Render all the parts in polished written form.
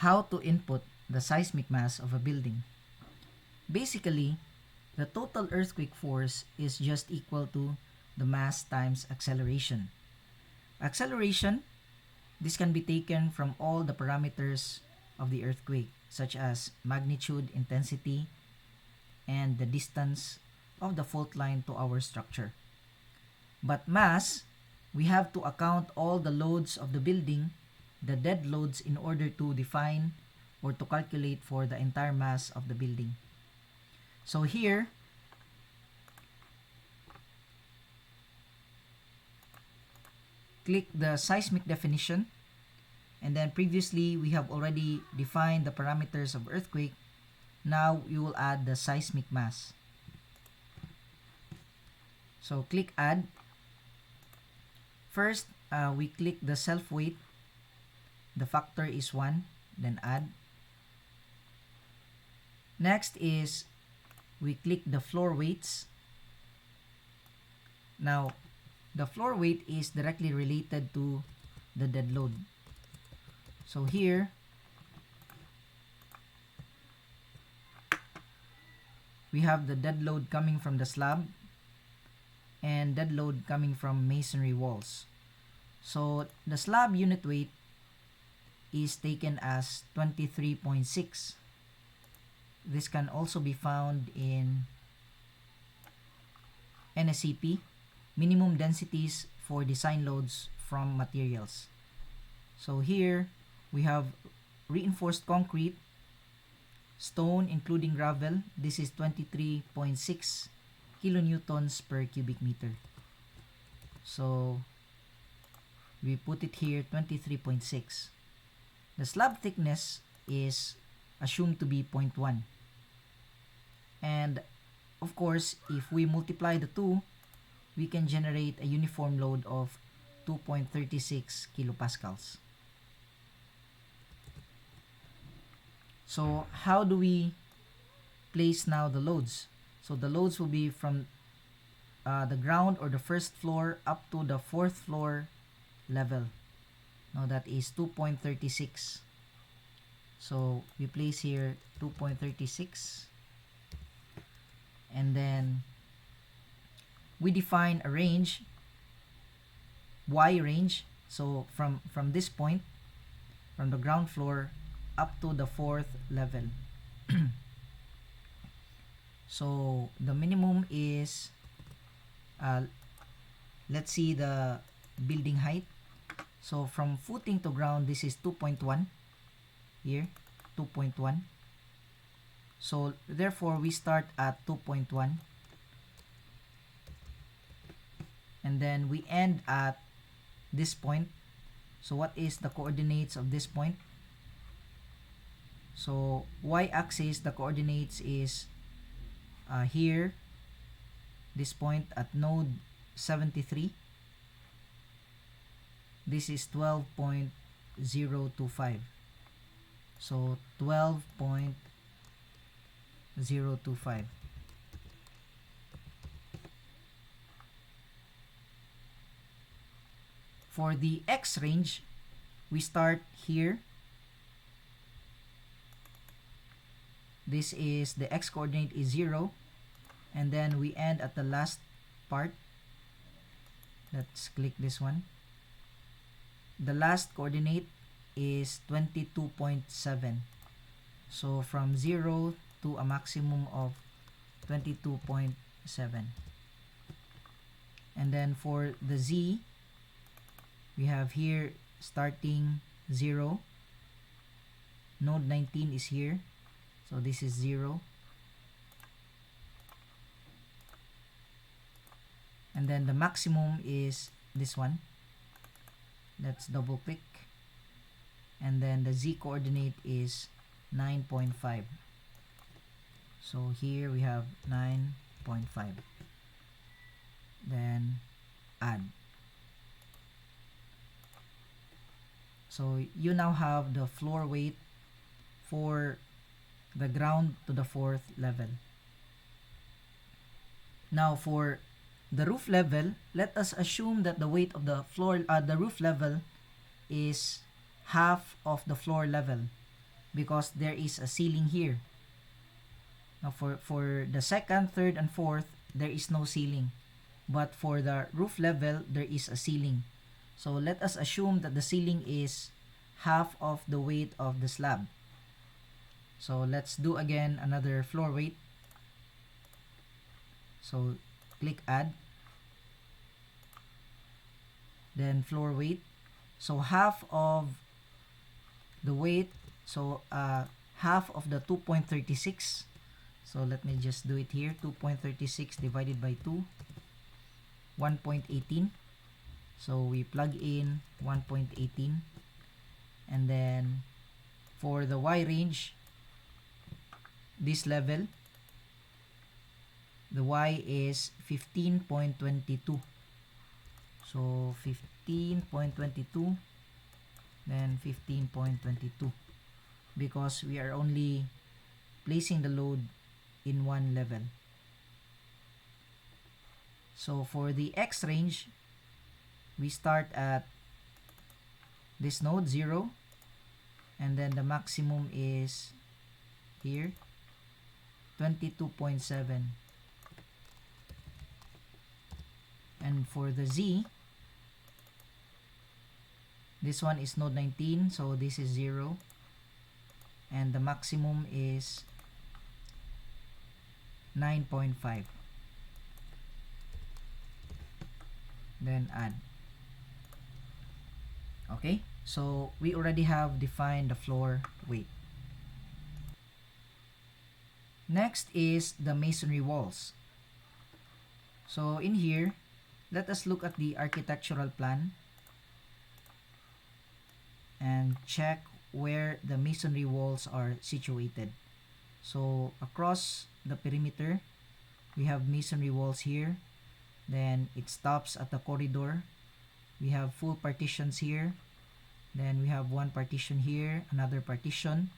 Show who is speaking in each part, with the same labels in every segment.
Speaker 1: how to input the seismic mass of a building. Basically, the total earthquake force is just equal to the mass times acceleration. Acceleration, this can be taken from all the parameters of the earthquake, such as magnitude, intensity, and the distance of the fault line to our structure. But mass, we have to account all the loads of the building, the dead loads, in order to define or to calculate for the entire mass of the building. So here, click the seismic definition, and then previously we have already defined the parameters of earthquake. Now you will add the seismic mass. So click add. First, we click the self weight. The factor is 1, then add. Next is we click the floor weights. Now, the floor weight is directly related to the dead load. So here, we have the dead load coming from the slab and dead load coming from masonry walls. So the slab unit weight is taken as 23.6. This can also be found in NSCP, minimum densities for design loads from materials. So here we have reinforced concrete, stone including gravel. This is 23.6 kilonewtons per cubic meter. So we put it here 23.6. The slab thickness is assumed to be 0.1. And of course, if we multiply the two, we can generate a uniform load of 2.36 kilopascals. So how do we place now the loads? So the loads will be from the ground or the first floor up to the fourth floor level. Now that is 2.36. So we place here 2.36, and then we define a range, Y range. So from this point, from the ground floor up to the fourth level. So the minimum is, let's see the building height. So from footing to ground, this is 2.1 here, 2.1. So therefore we start at 2.1, and then we end at this point. So what is the coordinates of this point? So y-axis, the coordinates is here, this point at node 73. This is 12.025. So 12.025. For the x range, we start here. This is the x coordinate is 0, and then we end at the last part. Let's click this one. The last coordinate is 22.7. So from 0 to a maximum of 22.7. And then for the z, we have here starting 0. Node 19 is here. So this is 0. And then the maximum is this one. Let's double click. And then the z coordinate is 9.5. So here we have 9.5. Then add. So you now have the floor weight for the ground to the fourth level. Now for the roof level, let us assume that the weight of the roof level is half of the floor level. because there is a ceiling here. Now for the second, third, and fourth, there is no ceiling. But for the roof level, there is a ceiling. So let us assume that the ceiling is half of the weight of the slab. So let's do again another floor weight. So click add. Then floor weight. So half of the weight, so half of the 2.36. So let me just do it here. 2.36 divided by 2, 1.18. So we plug in 1.18. And then for the Y range, this level, the Y is 15.22. So 15.22, then 15.22, because we are only placing the load in one level. So for the X range, we start at this node 0, and then the maximum is here 22.7. And for the Z, this one is node 19, so this is 0, and the maximum is 9.5. Then add. Okay, so we already have defined the floor weight. Next is the masonry walls. So in here, let us look at the architectural plan and check where the masonry walls are situated. So across the perimeter, we have masonry walls here. Then it stops at the corridor. We have full partitions here. Then we have one partition here, another partition,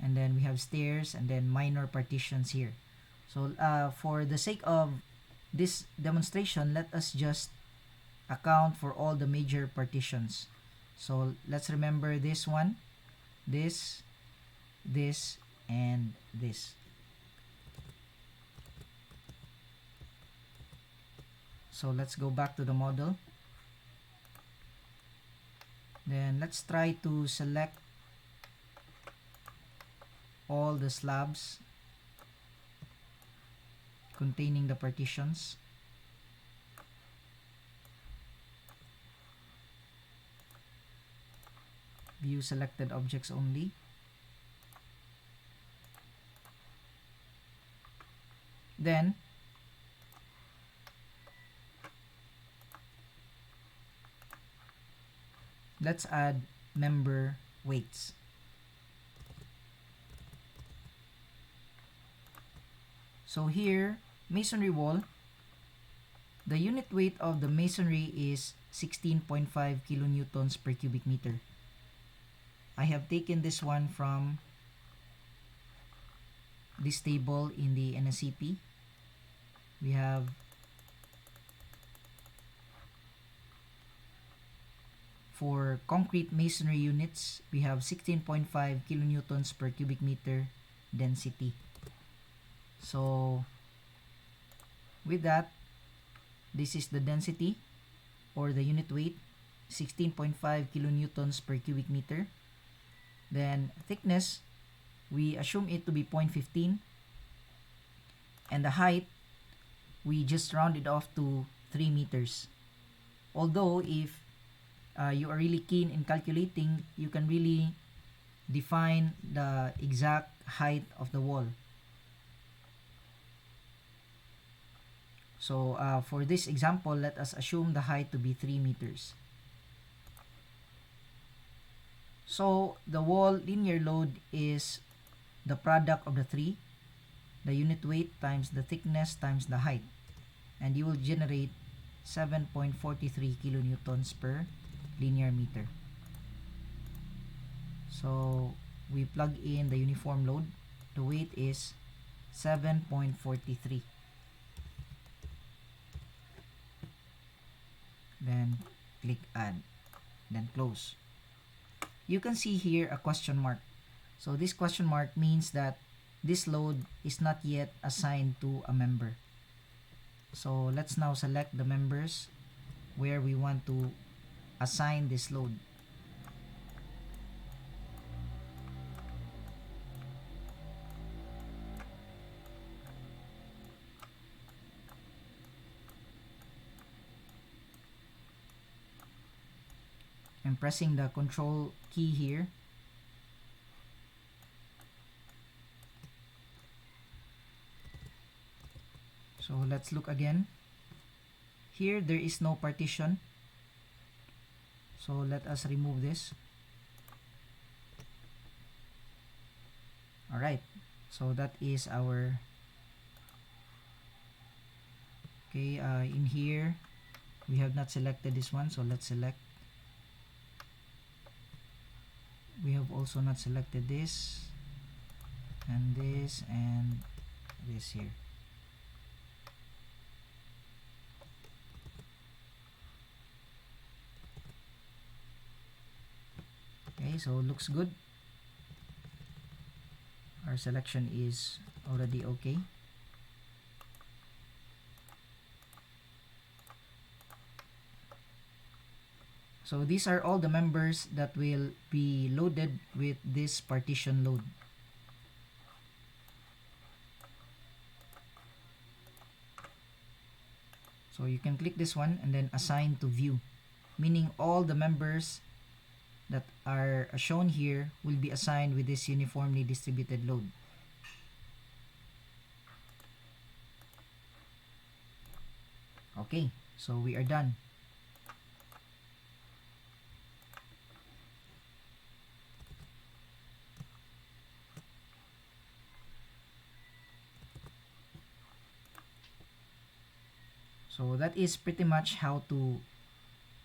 Speaker 1: and then we have stairs, and then minor partitions here. So for the sake of this demonstration, let us just account for all the major partitions. So let's remember this one, this, and this. So let's go back to the model. Then let's try to select all the slabs containing the partitions. View selected objects only. Then let's add member weights. So here, masonry wall, the unit weight of the masonry is 16.5 kilonewtons per cubic meter. I have taken this one from this table in the NSCP. We have for concrete masonry units, we have 16.5 kilonewtons per cubic meter density. So with that, this is the density or the unit weight, 16.5 kilonewtons per cubic meter. Then thickness, we assume it to be 0.15, and the height, we just round it off to 3 meters. Although if you are really keen in calculating, you can really define the exact height of the wall. So for this example, let us assume the height to be 3 meters. So the wall linear load is the product of the three, the unit weight times the thickness times the height, and you will generate 7.43 kilonewtons per linear meter. So we plug in the uniform load. The weight is 7.43. Then click add, then close. You can see here a question mark. So this question mark means that this load is not yet assigned to a member. So let's now select the members where we want to assign this load. I'm pressing the control key here. So let's look again. Here there is no partition. So let us remove this. Alright, so that is our, okay, in here we have not selected this one, so let's select. We have also not selected this and this here. Okay, so looks good. Our selection is already okay. So these are all the members that will be loaded with this partition load. So you can click this one and then assign to view, meaning all the members that are shown here will be assigned with this uniformly distributed load. Okay, so we are done. So that is pretty much how to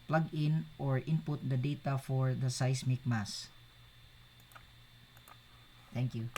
Speaker 1: plug in or input the data for the seismic mass. Thank you.